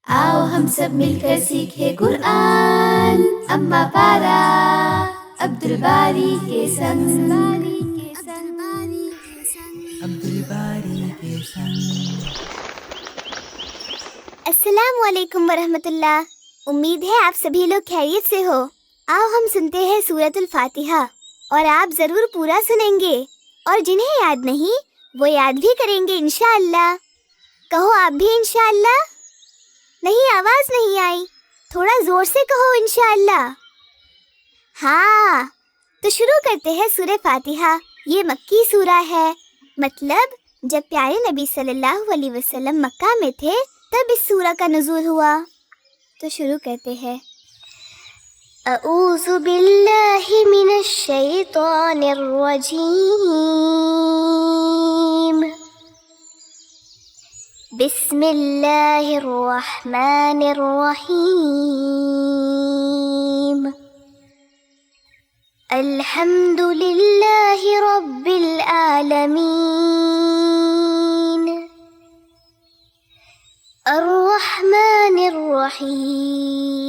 आओ हम सब मिलकर सीखे कुरान। अम्मा पारा अब्दुल बारी के संग। अस्सलाम वालेकुम वरहमतुल्लाह। उम्मीद है आप सभी लोग खैरियत से हो। आओ हम सुनते हैं सूरतुल फातिहा, और आप ज़रूर पूरा सुनेंगे, और जिन्हें याद नहीं वो याद भी करेंगे इंशाअल्लाह। कहो आप भी इंशाअल्लाह। नहीं, आवाज़ नहीं आई, थोड़ा ज़ोर से कहो इंशाअल्लाह। हाँ, तो शुरू करते हैं सूरह फातिहा। ये मक्की सूरा है, मतलब जब प्यारे नबी सल्लल्लाहु अलैहि वसल्लम मक्का में थे तब इस सूरा का नुज़ूल हुआ। तो शुरू करते हैं। अऊज़ु बिल्लाहि मिनश शैतानिर रजीम। बिस्मिल्लाहिर रहमानिर रहीम। अल्हम्दुलिल्लाहि रब्बिल आलमीन। अर्रहमानिर रहीम।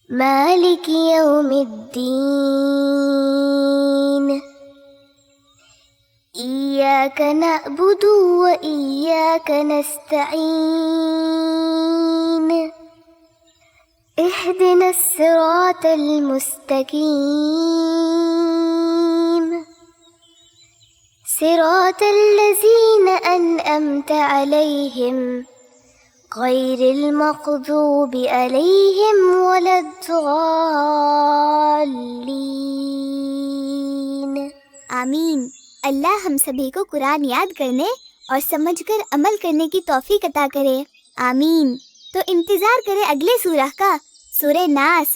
मालिकि यौमिद्दीन। इय्याक नअबुदु व इय्याक नस्तईन। इहदिनस सिरातल मुस्तकीम। सिरातल लज़ीना अनअमता अलैहिम गैरिल मग़ज़ूबि अलैहिम वलद्दाल्लीन। आमीन। अल्लाह हम सभी को कुरान याद करने और समझकर अमल करने की तौफीक अता करे। आमीन। तो इंतज़ार करें अगले सूरह का, सूरह नास,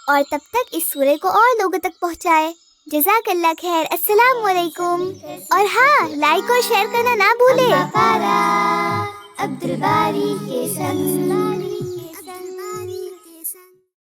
और तब तक इस सूरह को और लोगों तक पहुँचाए। जज़ाकल्लाह खैर। अस्सलाम वालेकुम। और हाँ, लाइक और शेयर करना ना भूलें। अम्मा पारा अब्दुल बारी के संग।